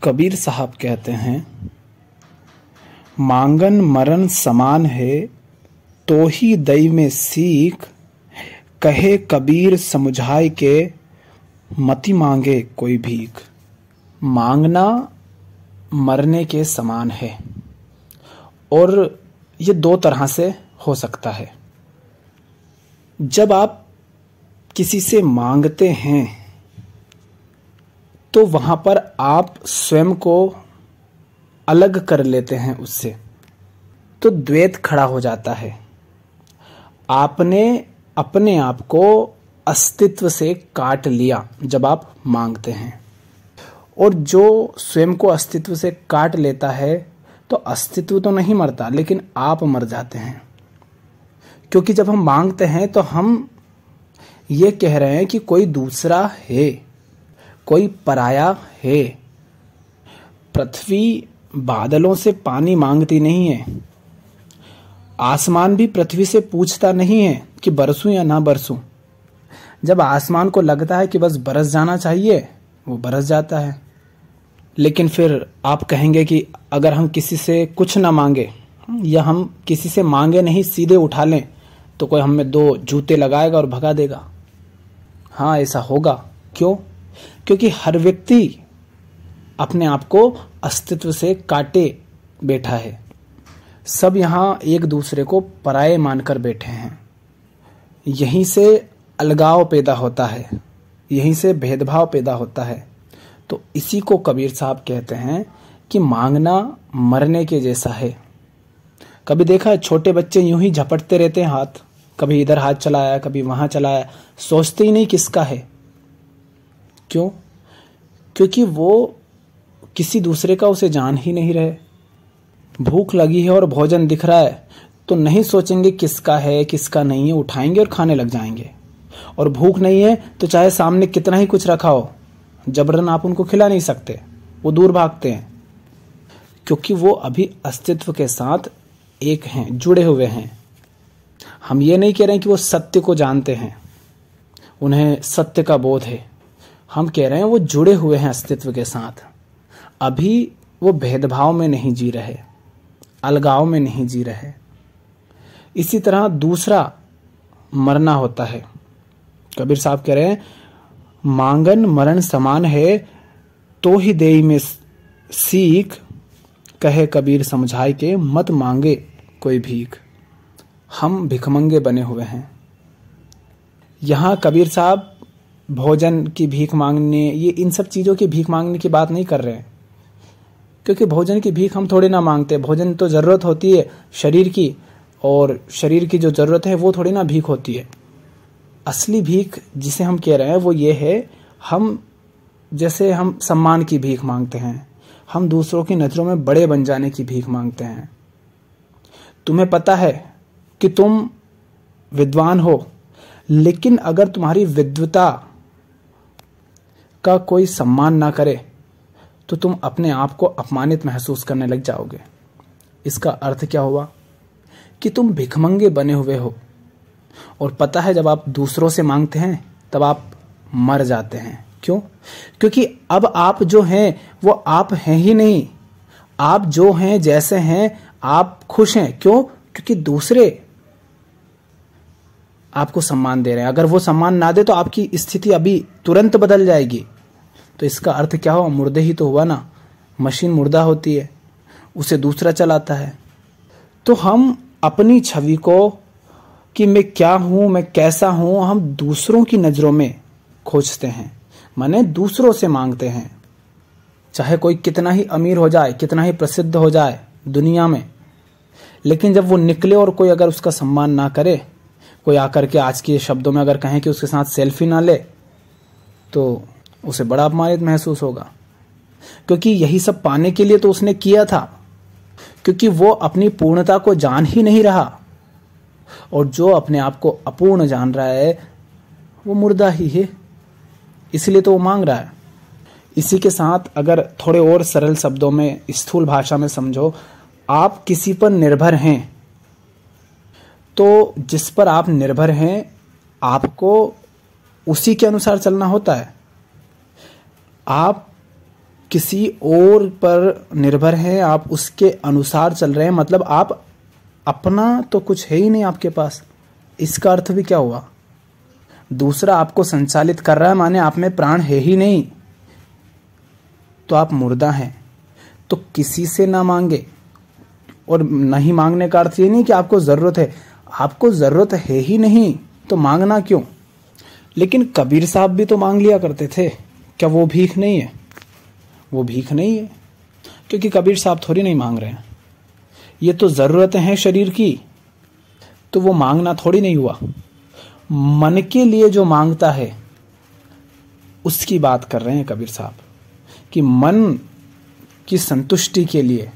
कबीर साहब कहते हैं, मांगन मरण समान है तो ही दई में सीख, कहे कबीर समझाए के मति मांगे कोई भीख। मांगना मरने के समान है और ये दो तरह से हो सकता है। जब आप किसी से मांगते हैं तो वहां पर आप स्वयं को अलग कर लेते हैं उससे, तो द्वैत खड़ा हो जाता है। आपने अपने आप को अस्तित्व से काट लिया जब आप मांगते हैं, और जो स्वयं को अस्तित्व से काट लेता है तो अस्तित्व तो नहीं मरता लेकिन आप मर जाते हैं। क्योंकि जब हम मांगते हैं तो हम ये कह रहे हैं कि कोई दूसरा है, कोई पराया है। पृथ्वी बादलों से पानी मांगती नहीं है, आसमान भी पृथ्वी से पूछता नहीं है कि बरसूं या ना बरसूं। जब आसमान को लगता है कि बस बरस जाना चाहिए, वो बरस जाता है। लेकिन फिर आप कहेंगे कि अगर हम किसी से कुछ ना मांगे या हम किसी से मांगे नहीं सीधे उठा लें तो कोई हमें दो जूते लगाएगा और भगा देगा। हाँ, ऐसा होगा। क्यों? क्योंकि हर व्यक्ति अपने आप को अस्तित्व से काटे बैठा है। सब यहां एक दूसरे को पराये मानकर बैठे हैं। यहीं से अलगाव पैदा होता है, यहीं से भेदभाव पैदा होता है। तो इसी को कबीर साहब कहते हैं कि मांगना मरने के जैसा है। कभी देखा है छोटे बच्चे यूं ही झपटते रहते हैं हाथ, कभी इधर हाथ चलाया कभी वहां चलाया, सोचते ही नहीं किसका है। क्यों? क्योंकि वो किसी दूसरे का उसे जान ही नहीं रहे। भूख लगी है और भोजन दिख रहा है तो नहीं सोचेंगे किसका है किसका नहीं है, उठाएंगे और खाने लग जाएंगे। और भूख नहीं है तो चाहे सामने कितना ही कुछ रखा हो, जबरन आप उनको खिला नहीं सकते, वो दूर भागते हैं। क्योंकि वो अभी अस्तित्व के साथ एक हैं, जुड़े हुए हैं। हम ये नहीं कह रहे हैं कि वो सत्य को जानते हैं, उन्हें सत्य का बोध है। हम कह रहे हैं वो जुड़े हुए हैं अस्तित्व के साथ। अभी वो भेदभाव में नहीं जी रहे, अलगाव में नहीं जी रहे। इसी तरह दूसरा मरना होता है। कबीर साहब कह रहे हैं, मांगन मरण समान है तो ही देई में सीख, कहे कबीर समझाए के मत मांगे कोई भीख। हम भिखमंगे बने हुए हैं। यहां कबीर साहब भोजन की भीख मांगने, ये इन सब चीजों की भीख मांगने की बात नहीं कर रहे हैं। क्योंकि भोजन की भीख हम थोड़ी ना मांगते। भोजन तो जरूरत होती है शरीर की, और शरीर की जो जरूरत है वो थोड़ी ना भीख होती है। असली भीख जिसे हम कह रहे हैं वो ये है, हम जैसे हम सम्मान की भीख मांगते हैं, हम दूसरों की नजरों में बड़े बन जाने की भीख मांगते हैं। तुम्हें पता है कि तुम विद्वान हो, लेकिन अगर तुम्हारी विद्वता का कोई सम्मान ना करे तो तुम अपने आप को अपमानित महसूस करने लग जाओगे। इसका अर्थ क्या हुआ? कि तुम भिखमंगे बने हुए हो। और पता है, जब आप दूसरों से मांगते हैं तब आप मर जाते हैं। क्यों? क्योंकि अब आप जो हैं वो आप हैं ही नहीं। आप जो हैं, जैसे हैं, आप खुश हैं। क्यों? क्योंकि दूसरे आपको सम्मान दे रहे हैं। अगर वो सम्मान ना दे तो आपकी स्थिति अभी तुरंत बदल जाएगी। तो इसका अर्थ क्या हुआ? मुर्दे ही तो हुआ ना। मशीन मुर्दा होती है, उसे दूसरा चलाता है। तो हम अपनी छवि को, कि मैं क्या हूं, मैं कैसा हूं, हम दूसरों की नजरों में खोजते हैं, माने दूसरों से मांगते हैं। चाहे कोई कितना ही अमीर हो जाए, कितना ही प्रसिद्ध हो जाए दुनिया में, लेकिन जब वो निकले और कोई अगर उसका सम्मान ना करे, कोई आकर के आज के शब्दों में अगर कहें कि उसके साथ सेल्फी ना ले, तो उसे बड़ा अपमानित महसूस होगा। क्योंकि यही सब पाने के लिए तो उसने किया था। क्योंकि वो अपनी पूर्णता को जान ही नहीं रहा, और जो अपने आप को अपूर्ण जान रहा है वो मुर्दा ही है। इसलिए तो वो मांग रहा है। इसी के साथ अगर थोड़े और सरल शब्दों में, स्थूल भाषा में समझो, आप किसी पर निर्भर हैं तो जिस पर आप निर्भर हैं आपको उसी के अनुसार चलना होता है। आप किसी और पर निर्भर हैं, आप उसके अनुसार चल रहे हैं, मतलब आप अपना तो कुछ है ही नहीं आपके पास। इसका अर्थ भी क्या हुआ? दूसरा आपको संचालित कर रहा है, माने आप में प्राण है ही नहीं, तो आप मुर्दा हैं। तो किसी से ना मांगे, और नहीं मांगने का अर्थ ये नहीं कि आपको जरूरत है, आपको जरूरत है ही नहीं तो मांगना क्यों? लेकिन कबीर साहब भी तो मांग लिया करते थे, क्या वो भीख नहीं है? वो भीख नहीं है, क्योंकि कबीर साहब थोड़ी नहीं मांग रहे हैं, ये तो जरूरतें हैं शरीर की, तो वो मांगना थोड़ी नहीं हुआ। मन के लिए जो मांगता है उसकी बात कर रहे हैं कबीर साहब, कि मन की संतुष्टि के लिए,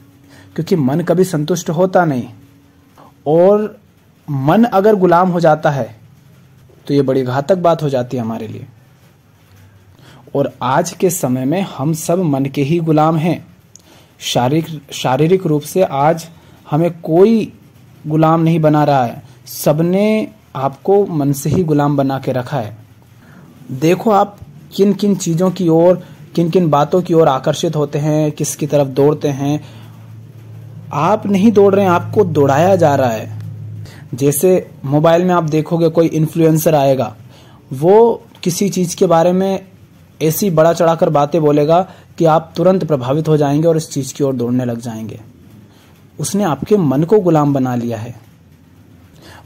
क्योंकि मन कभी संतुष्ट होता नहीं, और मन अगर गुलाम हो जाता है तो ये बड़ी घातक बात हो जाती है हमारे लिए। और आज के समय में हम सब मन के ही गुलाम हैं। शारीरिक रूप से आज हमें कोई गुलाम नहीं बना रहा है, सबने आपको मन से ही गुलाम बना के रखा है। देखो आप किन किन चीज़ों की ओर, किन किन बातों की ओर आकर्षित होते हैं, किसकी तरफ दौड़ते हैं। आप नहीं दौड़ रहे हैं, आपको दौड़ाया जा रहा है। जैसे मोबाइल में आप देखोगे कोई इन्फ्लुएंसर आएगा, वो किसी चीज़ के बारे में ऐसी बड़ा चढ़ाकर बातें बोलेगा कि आप तुरंत प्रभावित हो जाएंगे और इस चीज़ की ओर दौड़ने लग जाएंगे। उसने आपके मन को गुलाम बना लिया है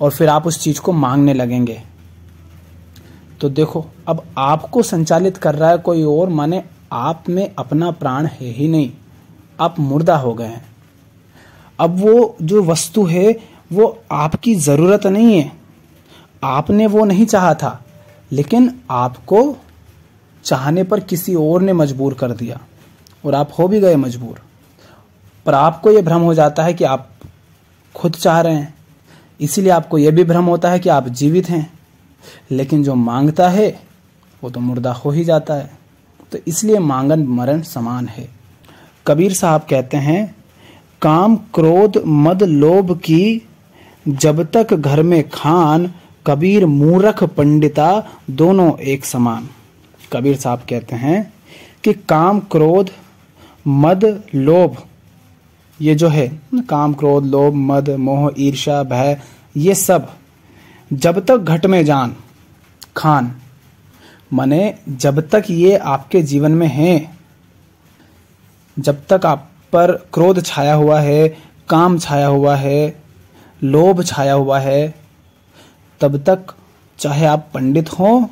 और फिर आप उस चीज़ को मांगने लगेंगे। तो देखो, अब आपको संचालित कर रहा है कोई और, माने आप में अपना प्राण है ही नहीं, आप मुर्दा हो गए हैं। अब वो जो वस्तु है वो आपकी ज़रूरत नहीं है, आपने वो नहीं चाहा था, लेकिन आपको चाहने पर किसी और ने मजबूर कर दिया और आप हो भी गए मजबूर। पर आपको ये भ्रम हो जाता है कि आप खुद चाह रहे हैं, इसीलिए आपको यह भी भ्रम होता है कि आप जीवित हैं, लेकिन जो मांगता है वो तो मुर्दा हो ही जाता है। तो इसलिए मांगन मरण समान है। कबीर साहब कहते हैं, काम क्रोध मद लोभ की जब तक घर में खान, कबीर मूर्ख पंडिता दोनों एक समान। कबीर साहब कहते हैं कि काम क्रोध मद लोभ, ये जो है काम क्रोध लोभ मद मोह ईर्ष्या भय, ये सब जब तक घट में जान खान, माने जब तक ये आपके जीवन में हैं, जब तक आप पर क्रोध छाया हुआ है, काम छाया हुआ है, लोभ छाया हुआ है, तब तक चाहे आप पंडित हों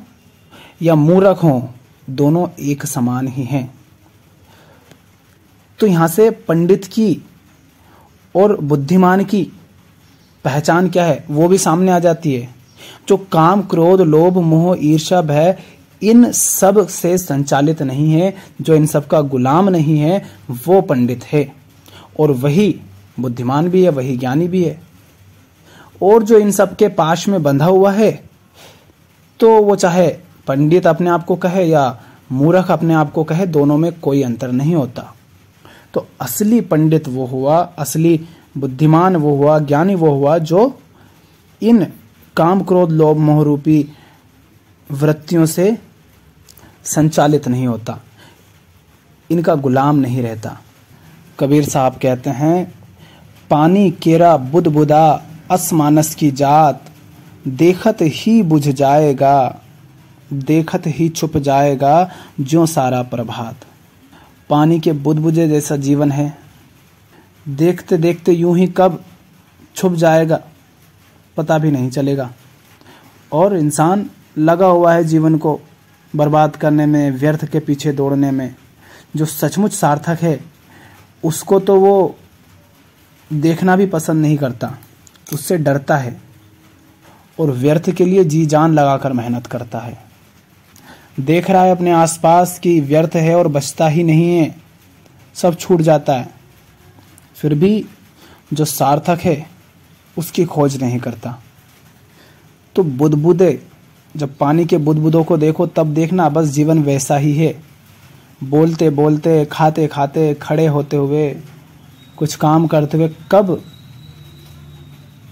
या मूर्ख हों, दोनों एक समान ही हैं। तो यहां से पंडित की और बुद्धिमान की पहचान क्या है वो भी सामने आ जाती है। जो काम क्रोध लोभ मोह ईर्ष्या भय इन सब से संचालित नहीं है, जो इन सब का गुलाम नहीं है, वो पंडित है और वही बुद्धिमान भी है, वही ज्ञानी भी है। और जो इन सब के पाश में बंधा हुआ है, तो वो चाहे पंडित अपने आप को कहे या मूर्ख अपने आप को कहे, दोनों में कोई अंतर नहीं होता। तो असली पंडित वो हुआ, असली बुद्धिमान वो हुआ, ज्ञानी वो हुआ जो इन काम क्रोध लोभ मोह रूपी वृत्तियों से संचालित नहीं होता, इनका गुलाम नहीं रहता। कबीर साहब कहते हैं, पानी केरा बुद बुदा असमानस की जात, देखत ही बुझ जाएगा देखत ही छुप जाएगा ज्यों सारा प्रभात। पानी के बुदबुदे जैसा जीवन है, देखते देखते यूं ही कब छुप जाएगा पता भी नहीं चलेगा। और इंसान लगा हुआ है जीवन को बर्बाद करने में, व्यर्थ के पीछे दौड़ने में। जो सचमुच सार्थक है उसको तो वो देखना भी पसंद नहीं करता, उससे डरता है और व्यर्थ के लिए जी जान लगाकर मेहनत करता है। देख रहा है अपने आसपास कि व्यर्थ है और बचता ही नहीं है, सब छूट जाता है, फिर भी जो सार्थक है उसकी खोज नहीं करता। तो बुदबुदे, जब पानी के बुदबुदों को देखो तब देखना बस जीवन वैसा ही है। बोलते बोलते, खाते खाते, खड़े होते हुए, कुछ काम करते हुए कब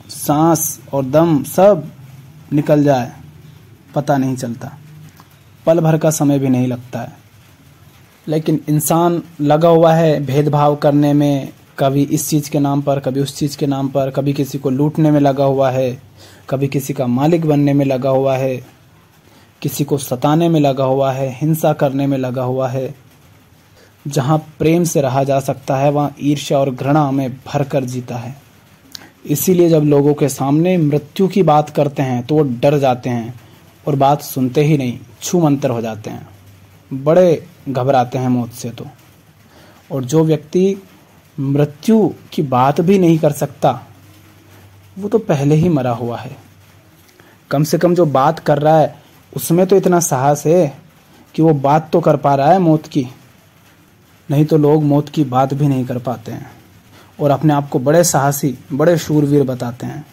सांस और दम सब निकल जाए पता नहीं चलता, पल भर का समय भी नहीं लगता है। लेकिन इंसान लगा हुआ है भेदभाव करने में, कभी इस चीज़ के नाम पर, कभी उस चीज़ के नाम पर, कभी किसी को लूटने में लगा हुआ है, कभी किसी का मालिक बनने में लगा हुआ है, किसी को सताने में लगा हुआ है, हिंसा करने में लगा हुआ है। जहाँ प्रेम से रहा जा सकता है वहाँ ईर्ष्या और घृणा में भर कर जीता है। इसीलिए जब लोगों के सामने मृत्यु की बात करते हैं तो वो डर जाते हैं और बात सुनते ही नहीं, छूमंतर हो जाते हैं, बड़े घबराते हैं मौत से तो। और जो व्यक्ति मृत्यु की बात भी नहीं कर सकता वो तो पहले ही मरा हुआ है। कम से कम जो बात कर रहा है उसमें तो इतना साहस है कि वो बात तो कर पा रहा है मौत की। नहीं तो लोग मौत की बात भी नहीं कर पाते हैं और अपने आप को बड़े साहसी, बड़े शूरवीर बताते हैं।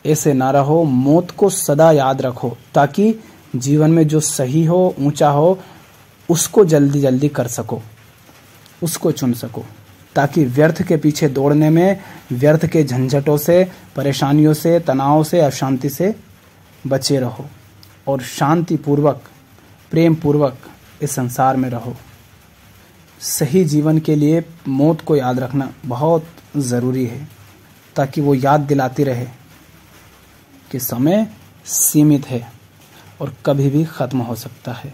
ऐसे ना रहो, मौत को सदा याद रखो ताकि जीवन में जो सही हो, ऊंचा हो, उसको जल्दी जल्दी कर सको, उसको चुन सको, ताकि व्यर्थ के पीछे दौड़ने में, व्यर्थ के झंझटों से, परेशानियों से, तनाव से, अशांति से बचे रहो और शांति पूर्वक, प्रेम पूर्वक इस संसार में रहो। सही जीवन के लिए मौत को याद रखना बहुत ज़रूरी है ताकि वो याद दिलाती रहे कि समय सीमित है और कभी भी ख़त्म हो सकता है।